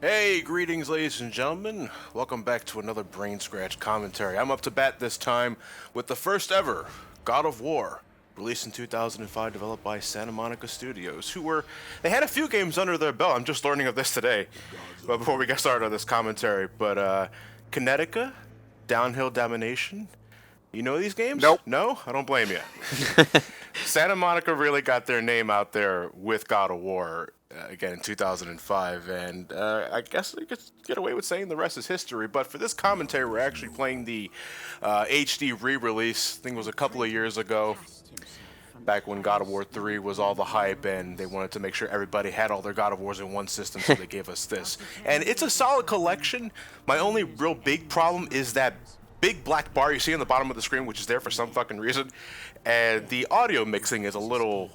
Hey, greetings, ladies and gentlemen. Welcome back to another BrainScratch commentary. I'm up to bat this time with the first ever God of War, released in 2005, developed by Santa Monica Studios, they had a few games under their belt. I'm just learning of this today, but before we get started on this commentary. But Kinetica, Downhill Domination, you know these games? Nope. No? I don't blame you. Santa Monica really got their name out there with God of War. Again in 2005, and I guess we could get away with saying the rest is history. But for this commentary, we're actually playing the HD re-release. I think it was a couple of years ago, back when God of War 3 was all the hype, and they wanted to make sure everybody had all their God of Wars in one system, so they gave us this. And it's a solid collection. My only real big problem is that big black bar you see on the bottom of the screen, which is there for some fucking reason, and the audio mixing is a little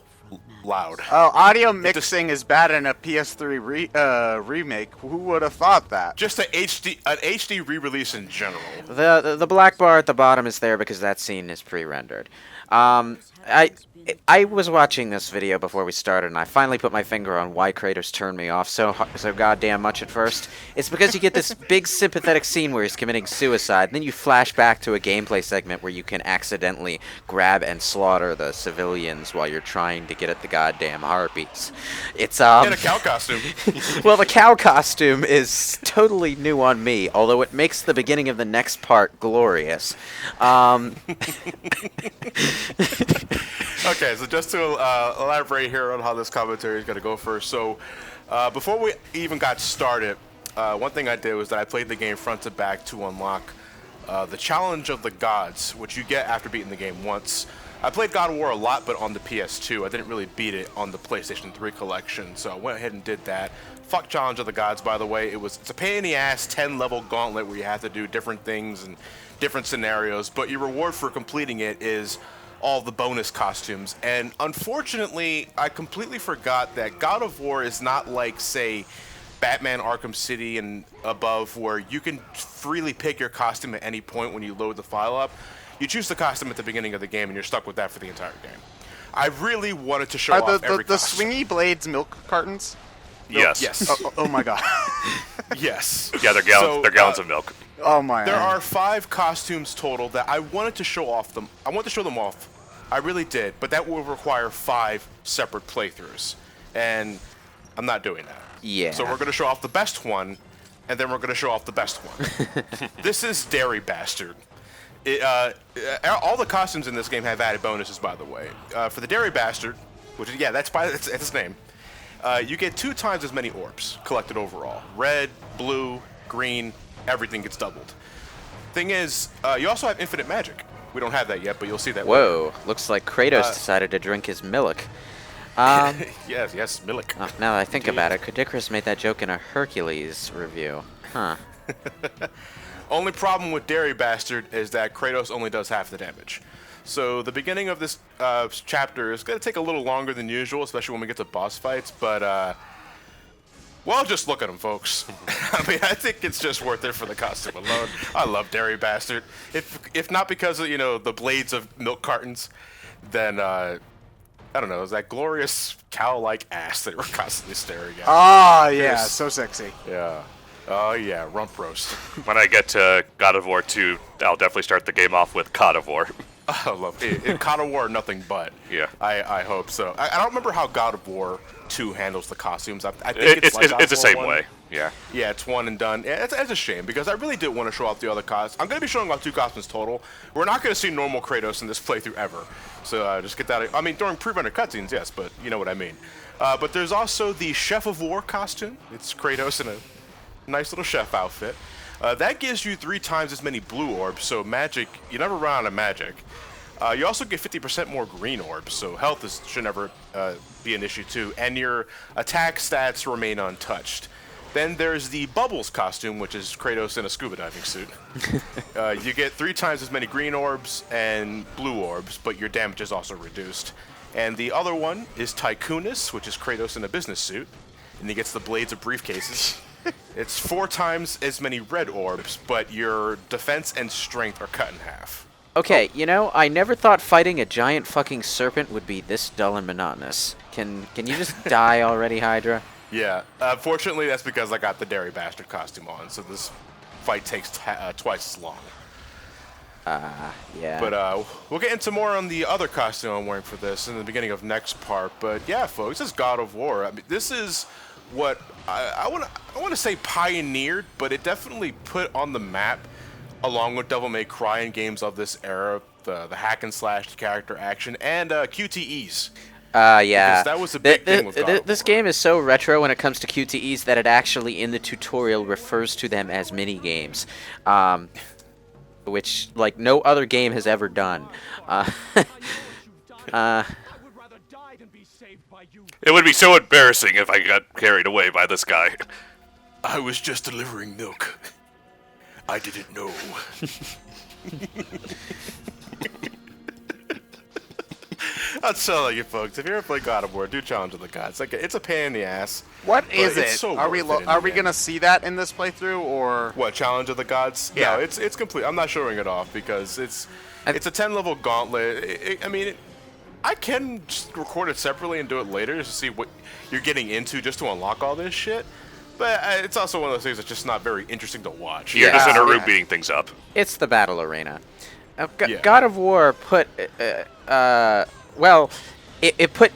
loud. Oh, audio mixing is bad in a PS3 remake. Who would have thought that? Just an HD re-release in general. The black bar at the bottom is there because that scene is pre-rendered. I was watching this video before we started, and I finally put my finger on why Kratos turned me off so goddamn much at first. It's because you get this big sympathetic scene where he's committing suicide, and then you flash back to a gameplay segment where you can accidentally grab and slaughter the civilians while you're trying to get at the goddamn heartbeats. It's In a cow costume. Well, the cow costume is totally new on me, although it makes the beginning of the next part glorious. Okay, so just to elaborate here on how this commentary is going to go first. So, before we even got started, one thing I did was that I played the game front to back to unlock the Challenge of the Gods, which you get after beating the game once. I played God of War a lot, but on the PS2. I didn't really beat it on the PlayStation 3 collection, so I went ahead and did that. Fuck Challenge of the Gods, by the way. It's a pain in the ass 10-level gauntlet where you have to do different things and different scenarios, but your reward for completing it is all the bonus costumes. And unfortunately, I completely forgot that God of War is not like, say, Batman Arkham City and above, where you can freely pick your costume at any point when you load the file up. You choose the costume at the beginning of the game, and you're stuck with that for the entire game. I really wanted to show off every the costume. swingy blades milk cartons? Yes. Yes. Oh my god. Yes. Yeah, they're gallons of milk. Oh my. There are 5 costumes total that I wanted to show off them. I wanted to show them off. I really did, but that will require 5 separate playthroughs, and I'm not doing that. Yeah. So we're going to show off the best one, and then we're going to show off the best one. This is Dairy Bastard. All the costumes in this game have added bonuses, by the way. For the Dairy Bastard, which is, yeah, that's its name, you get 2 times as many orbs collected overall. Red, blue, green, everything gets doubled. Thing is, you also have infinite magic. We don't have that yet, but you'll see that. Whoa, later. looks like Kratos decided to drink his milk. Yes, Milik. Oh, now that I think about it, Kadikris made that joke in a Hercules review. Huh. Only problem with Dairy Bastard is that Kratos only does half the damage. So the beginning of this chapter is going to take a little longer than usual, especially when we get to boss fights, but, well, just look at him, folks. I mean, I think it's just worth it for the costume alone. I love Dairy Bastard. If not because of, the blades of milk cartons, then, I don't know, it was that glorious cow-like ass that they were constantly staring at. Ah, yeah, Yes. so sexy. Yeah. Oh, yeah, rump roast. When I get to God of War 2, I'll definitely start the game off with God of War. I love it. In God of War, nothing but. Yeah. I hope so. I don't remember how God of War 2 handles the costumes. I think It's like God of the War same 1. way. Yeah. Yeah, it's one and done. Yeah, it's a shame because I really did want to show off the other costumes. I'm going to be showing off 2 costumes total. We're not going to see normal Kratos in this playthrough ever. So just get that. I mean, during pre-rendered cutscenes, yes, but you know what I mean. But there's also the Chef of War costume. It's Kratos in a nice little chef outfit. That gives you 3 times as many blue orbs, so magic, you never run out of magic. You also get 50% more green orbs, so health should never be an issue too, and your attack stats remain untouched. Then there's the Bubbles costume, which is Kratos in a scuba diving suit. You get 3 times as many green orbs and blue orbs, but your damage is also reduced. And the other one is Tycoonus, which is Kratos in a business suit, and he gets the blades of briefcases. It's 4 times as many red orbs, but your defense and strength are cut in half. Okay, I never thought fighting a giant fucking serpent would be this dull and monotonous. Can you just die already, Hydra? Yeah. Fortunately, that's because I got the Dairy Bastard costume on, so this fight takes twice as long. Yeah. But we'll get into more on the other costume I'm wearing for this in the beginning of next part. But yeah, folks, this is God of War. I mean, this is what I want to say pioneered, but it definitely put on the map, along with Devil May Cry and games of this era, the hack and slash, character action, and QTEs. Yeah. Because that was a big thing with God of this War. game is so retro when it comes to QTEs that it actually in the tutorial refers to them as mini games, which like no other game has ever done. It would be so embarrassing if I got carried away by this guy. I was just delivering milk. I didn't know. I'll tell you, folks. If you ever play God of War, do Challenge of the Gods. It's a pain in the ass. What but is it's it? so Are we worth it in are the we end. gonna see that in this playthrough or? What, Challenge of the Gods? Yeah. No, it's complete. I'm not showing it off because it's a 10-level gauntlet. I can just record it separately and do it later just to see what you're getting into just to unlock all this shit. But it's also one of those things that's just not very interesting to watch. You're just in a room yeah. beating things up. It's the battle arena. Yeah. God of War put well, it put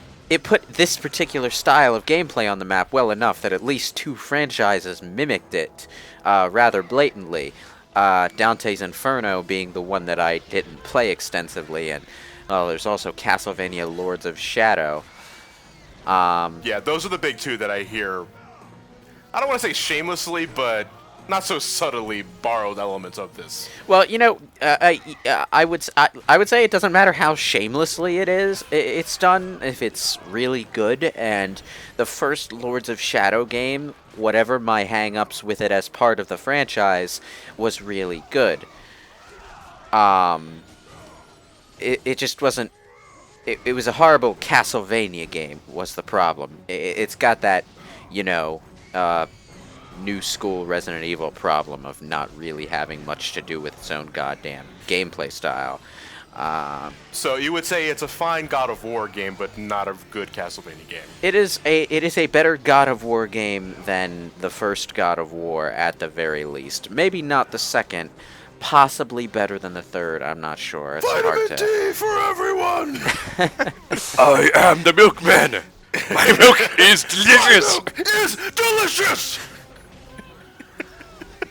this particular style of gameplay on the map well enough that at least 2 franchises mimicked it rather blatantly. Dante's Inferno being the one that I didn't play extensively, and well, there's also Castlevania Lords of Shadow. Yeah, those are the big 2 that I hear. I don't want to say shamelessly, but not so subtly borrowed elements of this. Well, you know, I would say it doesn't matter how shamelessly it's done if it's really good. And the first Lords of Shadow game, whatever my hang-ups with it as part of the franchise, was really good. It just wasn't. It was a horrible Castlevania game. Was the problem? It's got that, you know. New school Resident Evil problem of not really having much to do with its own goddamn gameplay style. So you would say it's a fine God of War game, but not a good Castlevania game. It is a better God of War game than the first God of War at the very least. Maybe not the second, possibly better than the third. I'm not sure. It's hard to. D for everyone. I am the milkman. My milk is delicious. Is delicious.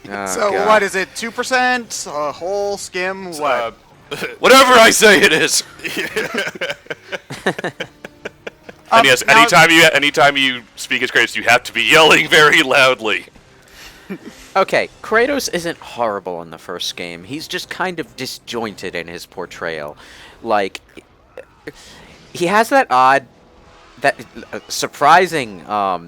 Oh, So God. what is it? 2%? A whole skim? What? Whatever I say it is. And yes, now- anytime you speak as Kratos, you have to be yelling very loudly. Okay, Kratos isn't horrible in the first game. He's just kind of disjointed in his portrayal. Like, he has that odd, surprising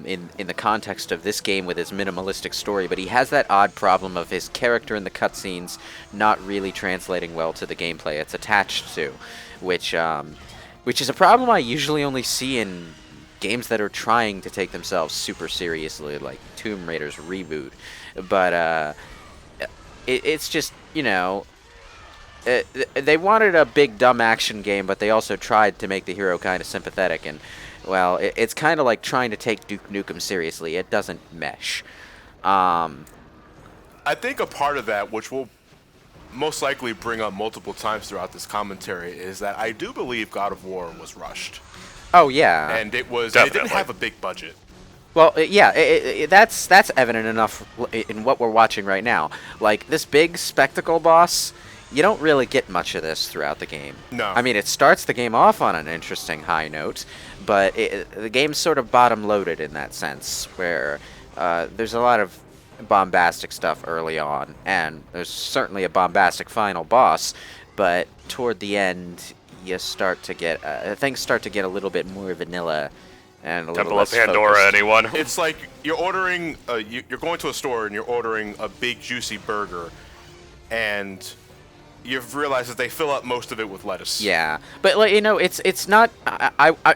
in the context of this game with his minimalistic story, but he has that odd problem of his character in the cutscenes not really translating well to the gameplay it's attached to, which is a problem I usually only see in games that are trying to take themselves super seriously, like Tomb Raider's reboot. But it's just, you know, they wanted a big dumb action game, but they also tried to make the hero kind of sympathetic, and well, it's kind of like trying to take Duke Nukem seriously. It doesn't mesh. I think a part of that, which we'll most likely bring up multiple times throughout this commentary, is that I do believe God of War was rushed, Oh yeah. and it didn't Definitely. have a big budget. Well, yeah, that's evident enough in what we're watching right now. Like, this big spectacle boss, you don't really get much of this throughout the game. No. I mean, it starts the game off on an interesting high note, but the game's sort of bottom-loaded in that sense, where there's a lot of bombastic stuff early on, and there's certainly a bombastic final boss, but toward the end, you start to get things start to get a little bit more vanilla and a little Temple less of Pandora, focused. anyone? It's like you're ordering, you're going to a store and you're ordering a big juicy burger, and you've realized that they fill up most of it with lettuce. Yeah, but like, you know, it's not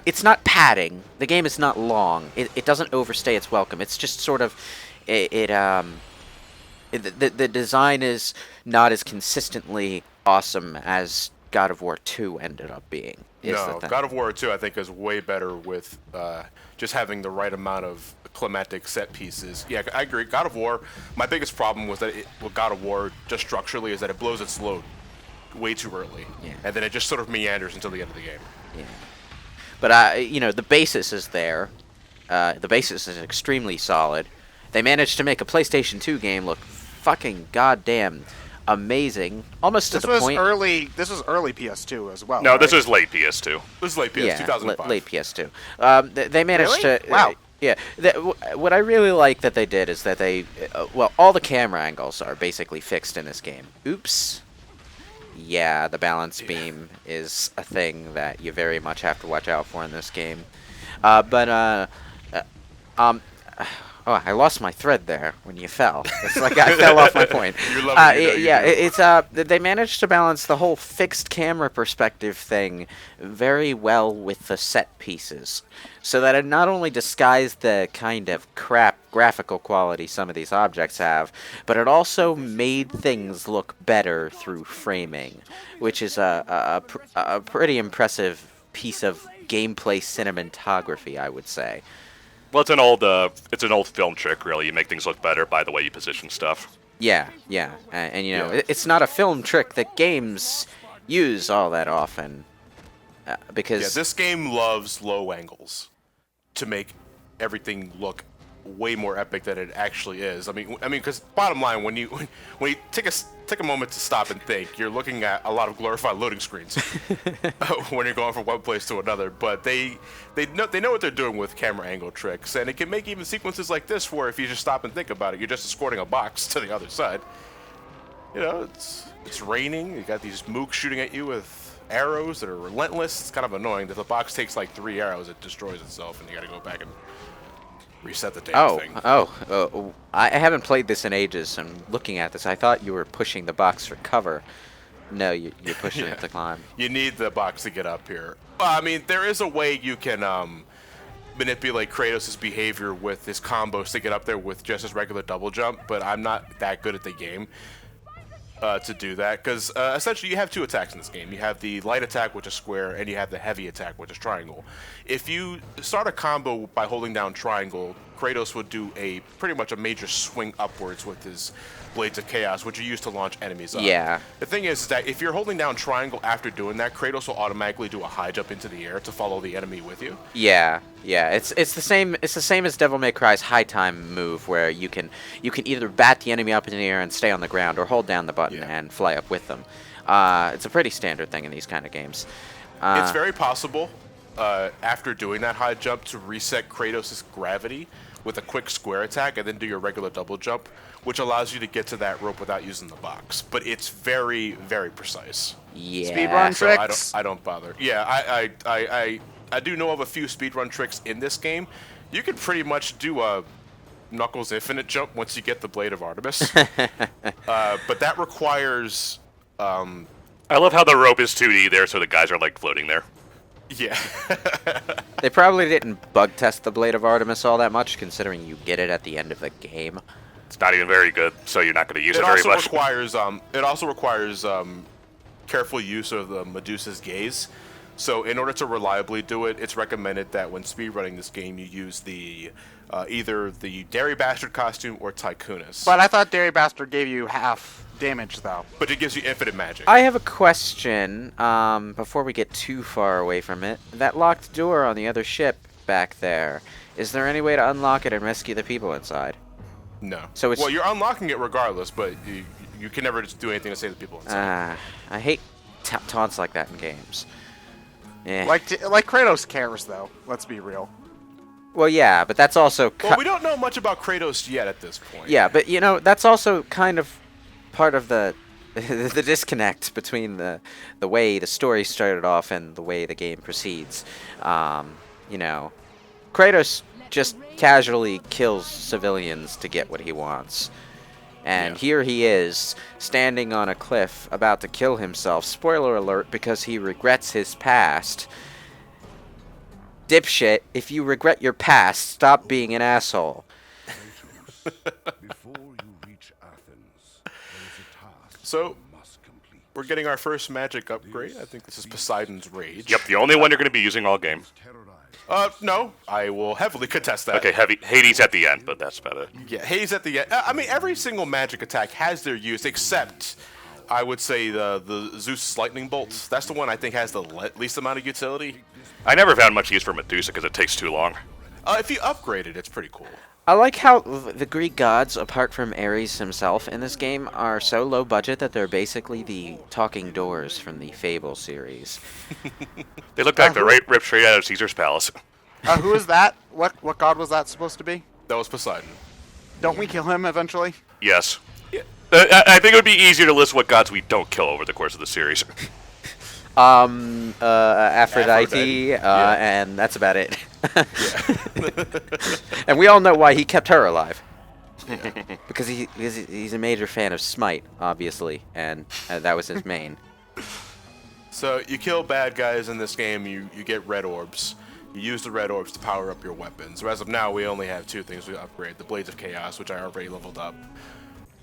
it's not padding. The game is not long. It doesn't overstay its welcome. It's just sort of the design is not as consistently awesome as God of War 2 ended up being. Is the No, thing. God of War 2 I think is way better with just having the right amount of climatic set pieces. Yeah, I agree. God of War, my biggest problem was that with God of War, just structurally, is that it blows its load way too early. Yeah. And then it just sort of meanders until the end of the game. Yeah. But, you know, the basis is there. The basis is extremely solid. They managed to make a PlayStation 2 game look fucking goddamn amazing, almost to the point. This was early PS2 as well. No, right? this is late PS2. This is late PS, Yeah, 2005. late PS2. They managed Really? to. Wow. Yeah. What I really like that they did is that they, well, all the camera angles are basically fixed in this game. Oops. Yeah, the balance beam is a thing that you very much have to watch out for in this game. Oh, I lost my thread there when you fell. It's like I fell off my point. You're loving it, yeah, it's they managed to balance the whole fixed camera perspective thing very well with the set pieces, so that it not only disguised the kind of crap graphical quality some of these objects have, but it also made things look better through framing, which is a pretty impressive piece of gameplay cinematography, I would say. Well, it's an old film trick, really. You make things look better by the way you position stuff. Yeah, and you know, Yeah. it's not a film trick that games use all that often, because Yeah, this game loves low angles to make everything look way more epic than it actually is. I mean, because bottom line, when you take a moment to stop and think, you're looking at a lot of glorified loading screens when you're going from one place to another. But they know what they're doing with camera angle tricks, and it can make even sequences like this where if you just stop and think about it, you're just escorting a box to the other side. You know, it's raining. You got these mooks shooting at you with arrows that are relentless. It's kind of annoying that the box takes like 3 arrows, it destroys itself, and you got to go back and reset the damn thing. I haven't played this in ages. I'm looking at this. I thought you were pushing the box for cover. No, you're pushing it to climb. You need the box to get up here. Well, I mean, there is a way you can manipulate Kratos' behavior with his combos to get up there with just his regular double jump, but I'm not that good at the game to do that, because essentially you have two attacks in this game. You have the light attack, which is square, and you have the heavy attack, which is triangle. If you start a combo by holding down triangle, Kratos would do pretty much a major swing upwards with his Blades of Chaos, which are used to launch enemies up. Yeah. The thing is that if you're holding down triangle after doing that, Kratos will automatically do a high jump into the air to follow the enemy with you. Yeah. It's the same. It's the same as Devil May Cry's high time move, where you can either bat the enemy up in the air and stay on the ground, or hold down the button and fly up with them. It's a pretty standard thing in these kind of games. It's very possible after doing that high jump to reset Kratos' gravity with a quick square attack and then do your regular double jump, which allows you to get to that rope without using the box. But it's very, very precise. Yeah. Speedrun So tricks. I don't bother. Yeah, I do know of a few speedrun tricks in this game. You can pretty much do a Knuckles infinite jump once you get the Blade of Artemis. But that requires... I love how the rope is 2D there, so the guys are like floating there. Yeah. They probably didn't bug test the Blade of Artemis all that much, considering you get it at the end of the game. It's not even very good, so you're not going to use it It very also much. requires careful use of the Medusa's gaze. So in order to reliably do it, it's recommended that when speedrunning this game, you use the either the Dairy Bastard costume or Tycoonus. But I thought Dairy Bastard gave you half damage, though. But it gives you infinite magic. I have a question before we get too far away from it. That locked door on the other ship back there, is there any way to unlock it and rescue the people inside? No. So it's- well, you're unlocking it regardless, but you can never just do anything to save the people inside. I hate taunts like that in games. Eh. Like Kratos cares, though. Let's be real. Well, yeah, but that's also... Well, we don't know much about Kratos yet at this point. Yeah, but, you know, that's also kind of part of the the disconnect between the way the story started off and the way the game proceeds. You know, Kratos just casually kills civilians to get what he wants. And here he is, standing on a cliff, about to kill himself. Spoiler alert, because he regrets his past. Dipshit, if you regret your past, stop being an asshole. Before you reach Athens, there is a task So, you must complete. we're getting our first magic upgrade. I think this is Poseidon's Rage. Yep, the only one you're going to be using all game. Terrorize No, I will heavily contest that. Okay, heavy Hades at the end, but that's about it. Yeah, Hades at the end. I mean, every single magic attack has their use, except I would say the Zeus lightning bolts. That's the one I think has the least amount of utility. I never found much use for Medusa because it takes too long. If you upgrade it, it's pretty cool. I like how the Greek gods, apart from Ares himself in this game, are so low budget that they're basically the talking doors from the Fable series. They look like they're ripped straight out of Caesar's palace. Who is that? What god was that supposed to be? That was Poseidon. Don't we kill him eventually? Yes. I think it would be easier to list what gods we don't kill over the course of the series. Aphrodite, Yeah. and that's about it. And we all know why he kept her alive. Because he's a major fan of Smite, obviously, and that was his main. So you kill bad guys in this game, you get red orbs. You use the red orbs to power up your weapons. So as of now, we only have 2 things we upgrade. The Blades of Chaos, which I already leveled up,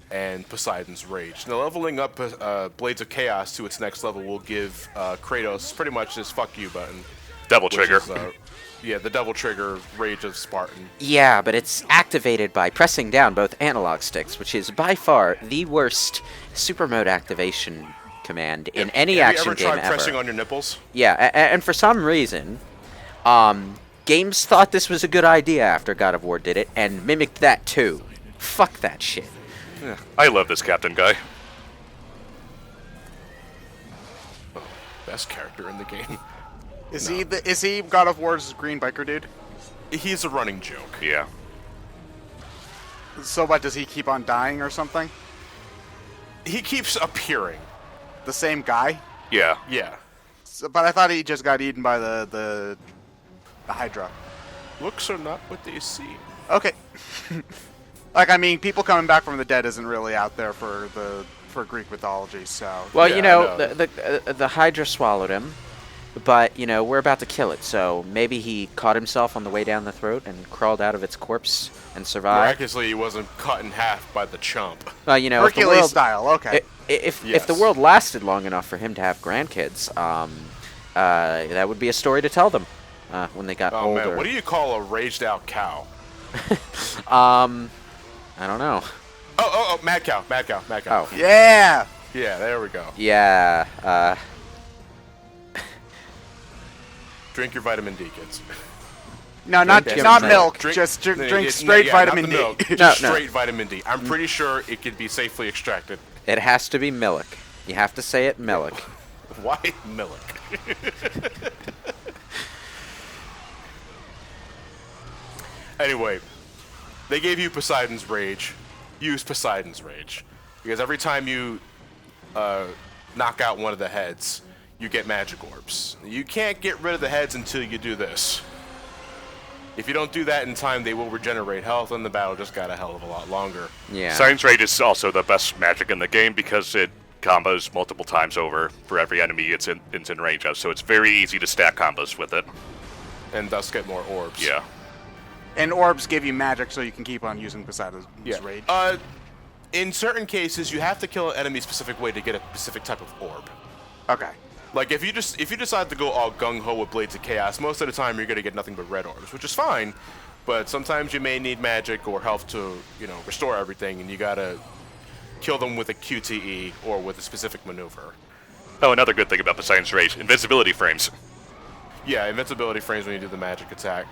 and Poseidon's Rage. Now, leveling up Blades of Chaos to its next level will give Kratos pretty much this fuck you button. Devil which trigger. is, yeah, the Devil Trigger, Rage of Spartan. Yeah, but it's activated by pressing down both analog sticks, which is by far the worst super mode activation command in any action Have you game ever tried ever. pressing on your nipples? Yeah, and for some reason, games thought this was a good idea after God of War did it, and mimicked that too. Fuck that shit. I love this captain guy. Best character in the game. Is he God of War's green biker dude? He's a running joke. Yeah. So what, does he keep on dying or something? He keeps appearing. The same guy? Yeah. Yeah. So, but I thought he just got eaten by the Hydra. Looks are not what they seem. Okay. Like, I mean, people coming back from the dead isn't really out there for Greek mythology, so... Well, Yeah, you know, I know. the Hydra swallowed him, but, you know, we're about to kill it, so maybe he caught himself on the way down the throat and crawled out of its corpse and survived. Miraculously, he wasn't cut in half by the chump. Well, you know, if the Hercules world, style, okay. if Yes. the world lasted long enough for him to have grandkids, that would be a story to tell them when they got Oh older. man, what do you call a raged out cow? I don't know. Oh, mad cow. Oh. Yeah! Yeah, there we go. Yeah, Drink your vitamin D, kids. No, not Drink not milk. milk. Just drink no, straight yeah, vitamin not the D. milk, No, just no. straight vitamin D. I'm pretty sure it could be safely extracted. it has to be Milk. You have to say it Milk. Why milk? Anyway, they gave you Poseidon's Rage. Use Poseidon's Rage. Because every time you knock out one of the heads, you get magic orbs. You can't get rid of the heads until you do this. If you don't do that in time, they will regenerate health, and the battle just got a hell of a lot longer. Yeah. Science Rage is also the best magic in the game because it combos multiple times over for every enemy it's in range of, so it's very easy to stack combos with it. And thus get more orbs. Yeah. And orbs give you magic so you can keep on using Poseidon's Yeah. rage. In certain cases, you have to kill an enemy a specific way to get a specific type of orb. Okay. Like if you decide to go all gung ho with Blades of Chaos, most of the time you're gonna get nothing but red orbs, which is fine. But sometimes you may need magic or health to, restore everything, and you gotta kill them with a QTE or with a specific maneuver. Oh, another good thing about Poseidon's Rage, invincibility frames. Yeah, invincibility frames when you do the magic attack,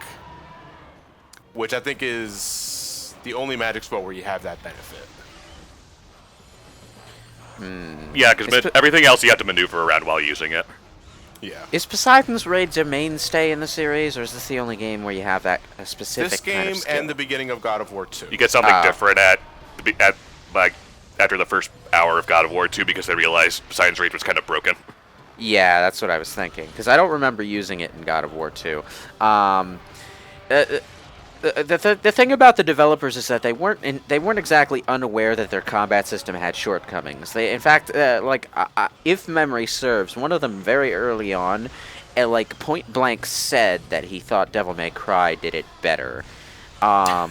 which I think is the only magic spell where you have that benefit. Yeah, because everything else you have to maneuver around while using it. Yeah. Is Poseidon's Rage a mainstay in the series, or is this the only game where you have that a specific This kind game of skill? and the beginning of God of War 2. You get something different after the first hour of God of War 2 because they realized Poseidon's Rage was kind of broken. Yeah, that's what I was thinking, because I don't remember using it in God of War 2. The thing about the developers is that they weren't exactly unaware that their combat system had shortcomings. They, in fact, if memory serves, one of them very early on, point blank said that he thought Devil May Cry did it better. Yeah.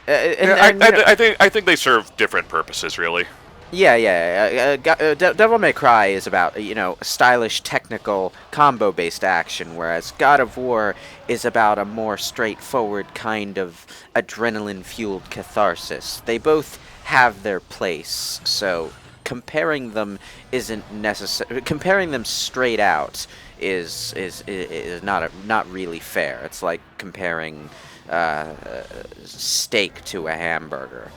I think they serve different purposes, really. Devil May Cry is about, stylish, technical, combo-based action, whereas God of War is about a more straightforward kind of adrenaline-fueled catharsis. They both have their place, so comparing them isn't necessary. Comparing them straight out is not really fair. It's like comparing steak to a hamburger.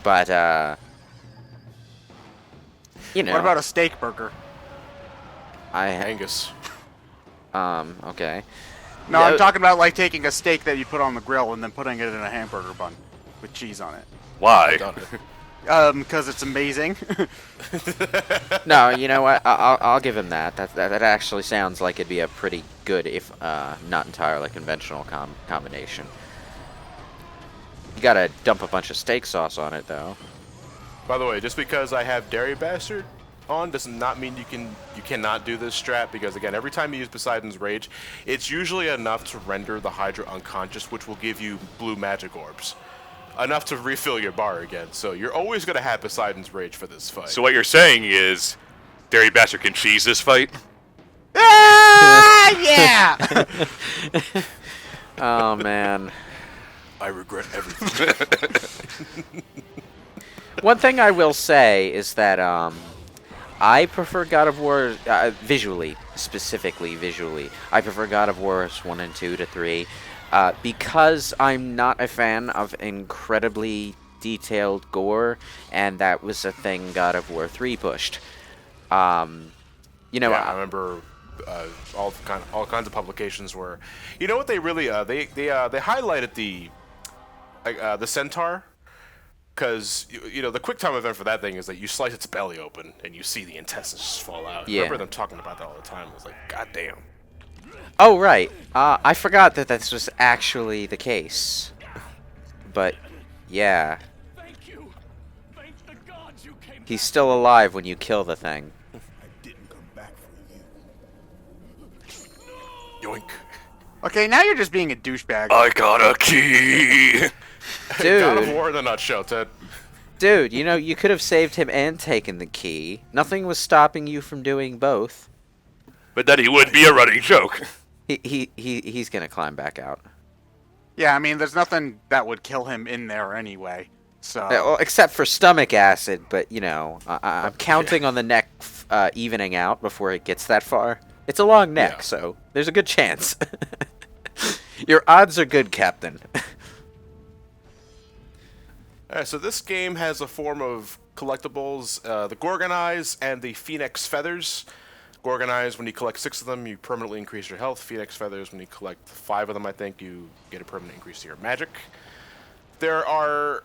But, What about a steak burger? Angus. Okay. No, I'm talking about like taking a steak that you put on the grill and then putting it in a hamburger bun with cheese on it. Why? Because it's amazing. No, you know what? I'll give him that. That actually sounds like it'd be a pretty good, if not entirely conventional combination. You gotta dump a bunch of steak sauce on it, though. By the way, just because I have Dairy Bastard on does not mean you cannot do this strat, because again, every time you use Poseidon's Rage, it's usually enough to render the Hydra unconscious, which will give you blue magic orbs. Enough to refill your bar again, so you're always going to have Poseidon's Rage for this fight. So what you're saying is, Dairy Bastard can cheese this fight? Yeah! Oh, man. I regret everything. One thing I will say is that I prefer God of War specifically visually. I prefer God of Wars 1 and 2 to 3 because I'm not a fan of incredibly detailed gore, and that was a thing God of War 3 pushed. I remember all kinds of publications where, you know what they really they highlighted the centaur. Because, the quick time event for that thing is that you slice its belly open and you see the intestines just fall out. Yeah. I remember them talking about that all the time. I was like, God damn. Oh, right. I forgot that this was actually the case. But, yeah. He's still alive when you kill the thing. Yoink. Okay, now you're just being a douchebag. I got a key! Dude. God of War in a nutshell, Ted. Dude, you could have saved him and taken the key. Nothing was stopping you from doing both. But then he would be a running joke. He's gonna climb back out. Yeah, I mean, there's nothing that would kill him in there anyway. So. Well, except for stomach acid, but I'm counting on the neck evening out before it gets that far. It's a long neck, so there's a good chance. Your odds are good, Captain. Alright, so this game has a form of collectibles, the Gorgon Eyes and the Phoenix Feathers. Gorgon Eyes, when you collect 6 of them, you permanently increase your health. Phoenix Feathers, when you collect 5 of them, I think, you get a permanent increase to your magic. There are...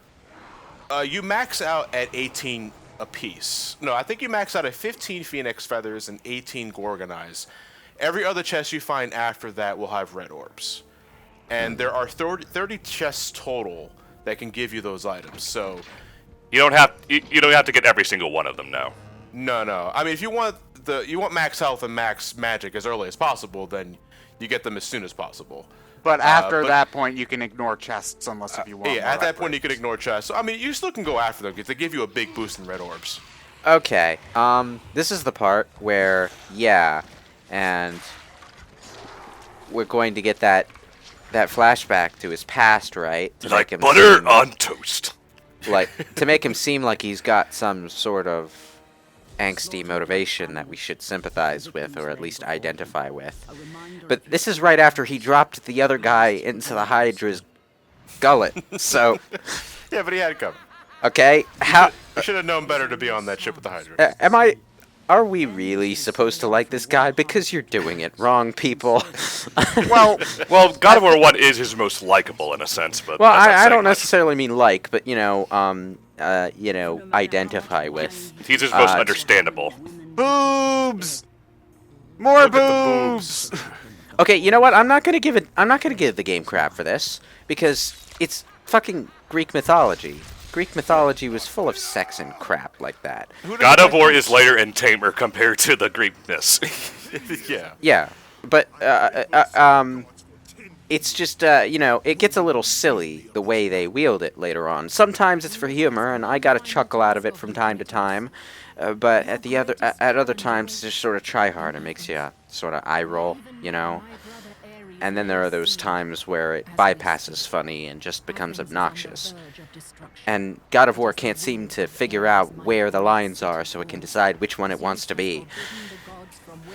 you max out at 18 apiece. No, I think you max out at 15 Phoenix Feathers and 18 Gorgon Eyes. Every other chest you find after that will have red orbs. And there are 30 chests total that can give you those items. So You don't have to get every single one of them now. no. I mean, if you want max health and max magic as early as possible, then you get them as soon as possible. But after that point, you can ignore chests unless if you want. Yeah, at that point you can ignore chests. So, I mean, you still can go after them because they give you a big boost in red orbs. Okay, this is the part where, and we're going to get that flashback to his past, right? To Like make him butter seem on toast. to make him seem like he's got some sort of angsty motivation that we should sympathize with, or at least identify with. But this is right after he dropped the other guy into the Hydra's gullet, so... Yeah, but he had it covered. Okay, how... You should have known better to be on that ship with the Hydra. Are we really supposed to like this guy? Because you're doing it wrong, people. Well, God of War 1 is his most likable in a sense, but Well, that's not I saying don't much. necessarily mean like, but identify with. He's his most understandable. Boobs! More Look at the boobs! Okay, you know what? I'm not gonna give the game crap for this because it's fucking Greek mythology. Greek mythology was full of sex and crap like that. God of War is lighter and tamer compared to the Greekness. Yeah. Yeah, but it's just, it gets a little silly the way they wield it later on. Sometimes it's for humor, and I got a chuckle out of it from time to time. But at other times, it's just sort of try hard and makes you sort of eye roll, And then there are those times where it bypasses funny and just becomes obnoxious. And God of War can't seem to figure out where the lines are so it can decide which one it wants to be.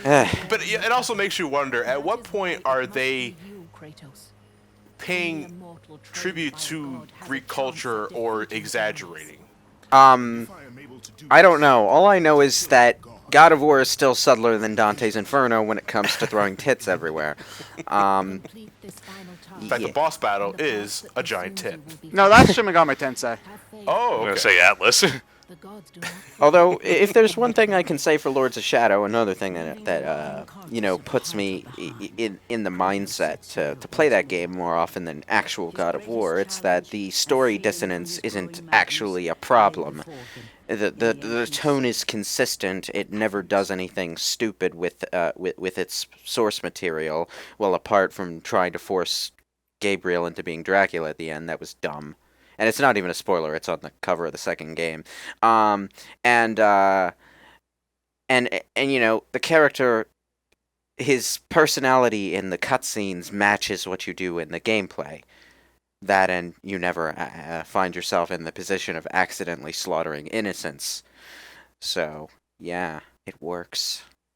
But it also makes you wonder, at what point are they paying tribute to Greek culture or exaggerating? I don't know. All I know is that God of War is still subtler than Dante's Inferno when it comes to throwing tits everywhere. In fact, the boss battle is a giant tit. No, that's Shin Megami Tensei. Oh, I'm gonna okay. say Atlas. Although, if there's one thing I can say for Lords of Shadow, another thing that puts me in the mindset to play that game more often than actual God of War, it's that the story dissonance isn't actually a problem. The tone is consistent. It never does anything stupid with its source material. Well, apart from trying to force Gabriel into being Dracula at the end, that was dumb. And it's not even a spoiler. It's on the cover of the second game. And the character, his personality in the cutscenes matches what you do in the gameplay. That, and you never find yourself in the position of accidentally slaughtering innocents. So, yeah, it works.